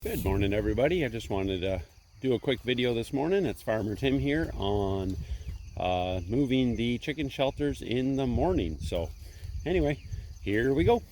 Good morning, everybody. I just wanted to do a quick video this morning. It's Farmer Tim here on moving the chicken shelters in the morning. So anyway, here we go.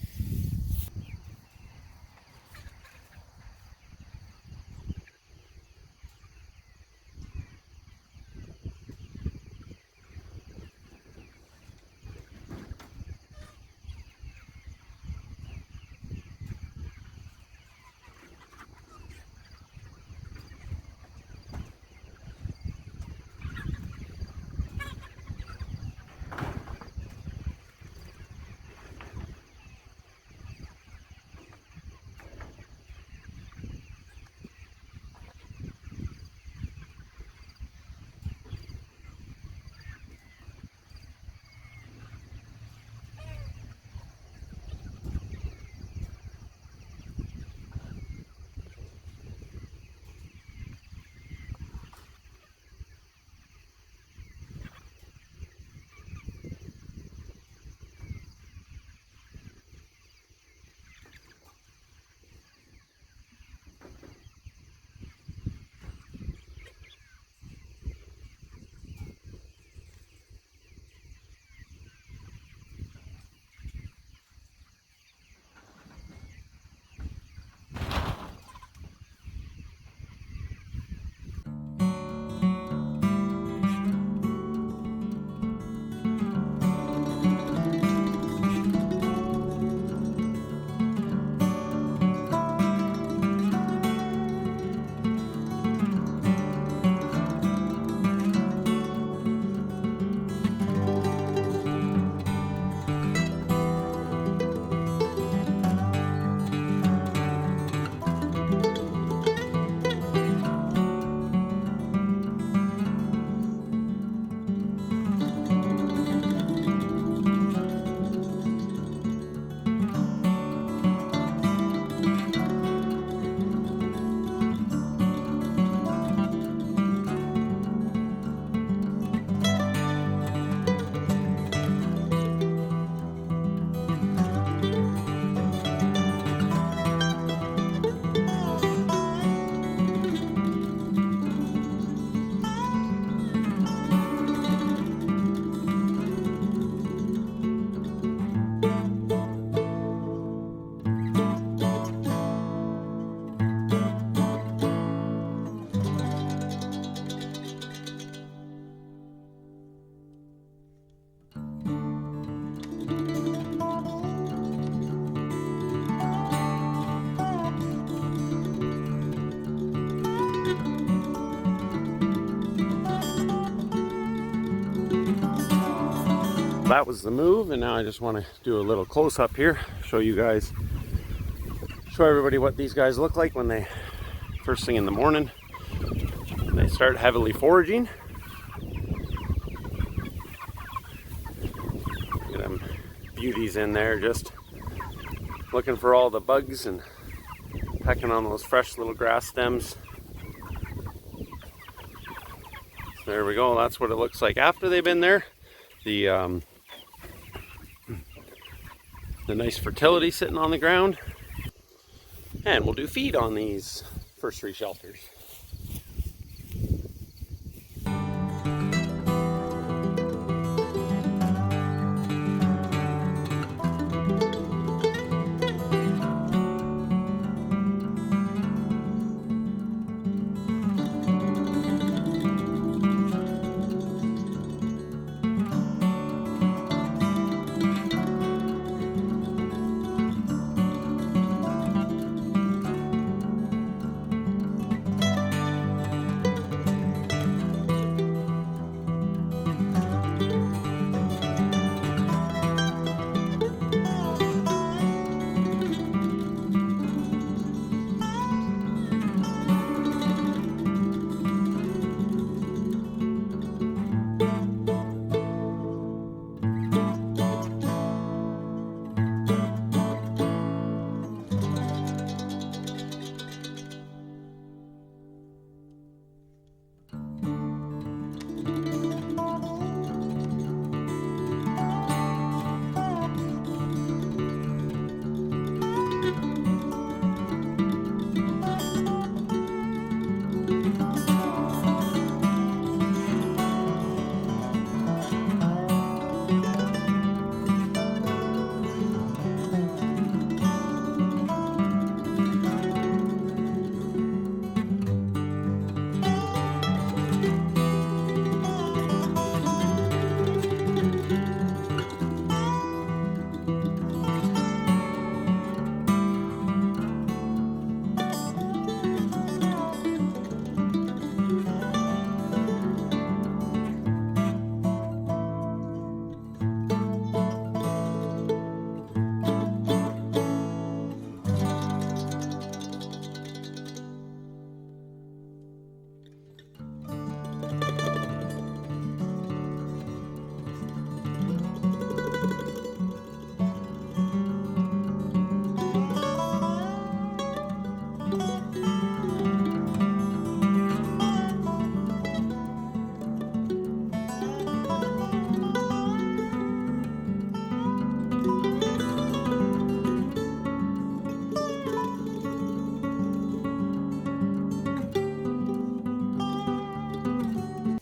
That was the move, and now I just want to do a little close-up here, show everybody what these guys look like when they first thing in the morning they start heavily foraging. Get them beauties in there just looking for all the bugs and pecking on those fresh little grass stems. So there we go, that's what it looks like after they've been there. The nice fertility sitting on the ground, and we'll do feed on these first three shelters.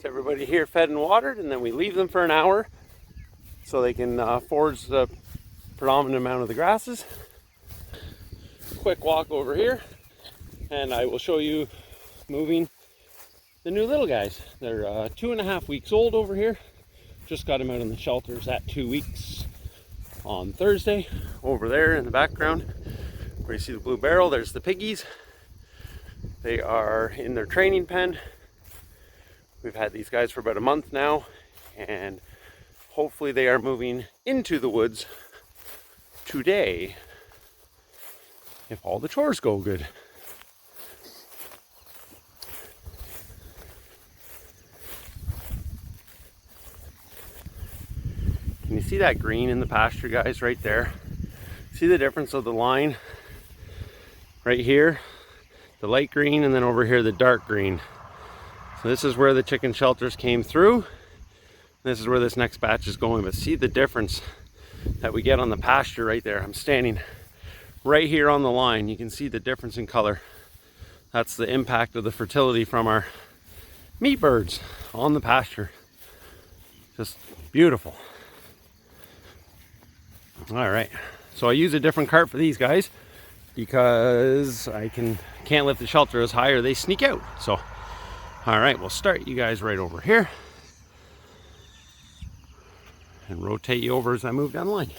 Get everybody here fed and watered, and then we leave them for an hour so they can forage the predominant amount of the grasses. Quick walk over here, and I will show you moving the new little guys. They're 2.5 weeks old over here. Just got them out in the shelters at 2 weeks on Thursday. Over there in the background where you see the blue barrel, there's the piggies. They are in their training pen. We've had these guys for about a month now, and hopefully they are moving into the woods today if all the chores go good. Can you see that green in the pasture, guys, right there? See the difference of the line right here? The light green, and then over here the dark green. So this is where the chicken shelters came through. This is where this next batch is going. But see the difference that we get on the pasture right there. I'm standing right here on the line. You can see the difference in color. That's the impact of the fertility from our meat birds on the pasture. Just beautiful. All right, so I use a different cart for these guys because I can't lift the shelter as high or they sneak out. So, all right, we'll start you guys right over here and rotate you over as I move down the line.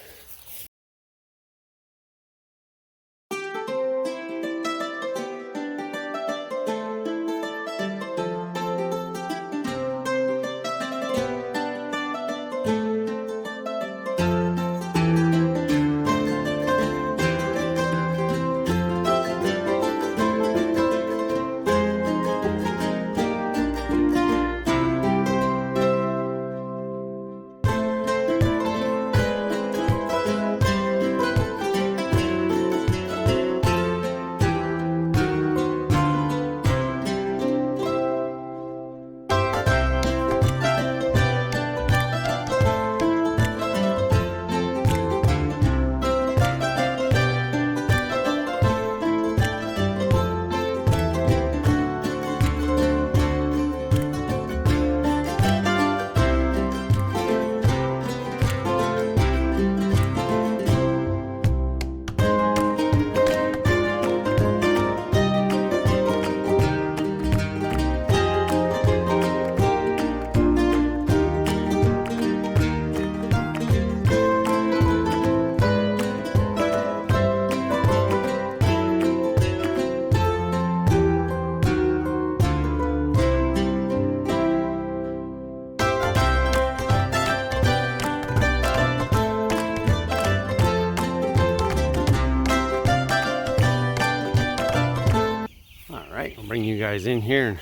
I'll bring you guys in here and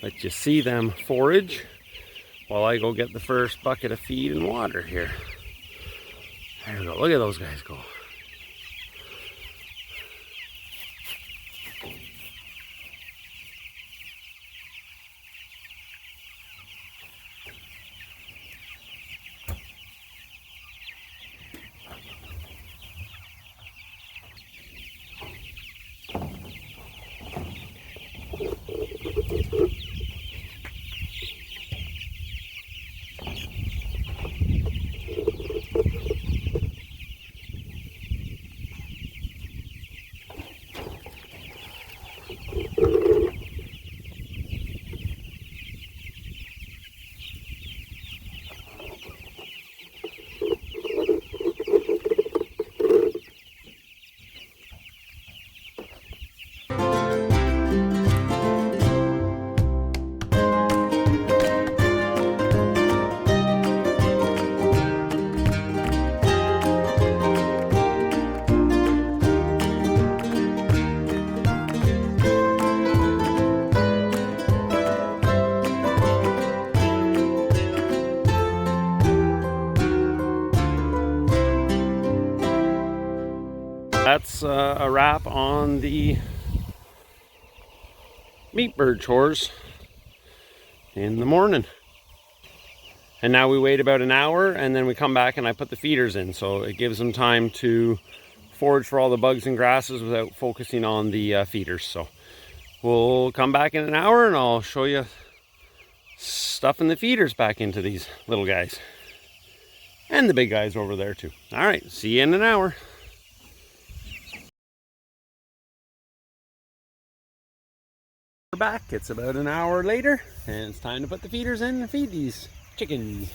let you see them forage while I go get the first bucket of feed and water here. There we go. Look at those guys go. That's a wrap on the meat bird chores in the morning. And now we wait about an hour and then we come back and I put the feeders in, so it gives them time to forage for all the bugs and grasses without focusing on the feeders. So we'll come back in an hour and I'll show you stuffing the feeders back into these little guys. And the big guys over there too. All right, see you in an hour. We're back. It's about an hour later, and it's time to put the feeders in and feed these chickens.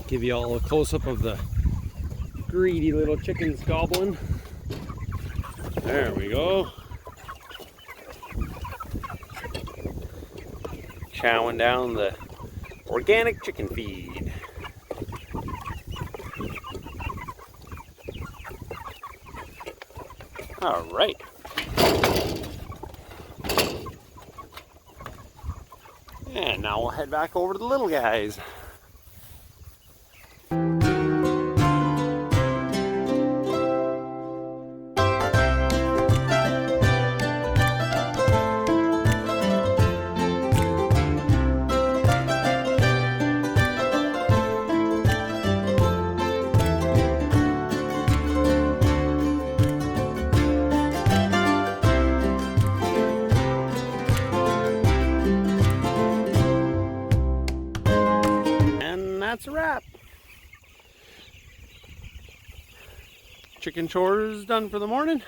Give you all a close-up of the greedy little chickens gobbling. There we go. Chowing down the organic chicken feed. All right. And now we'll head back over to the little guys. That's a wrap. Chicken chores done for the morning.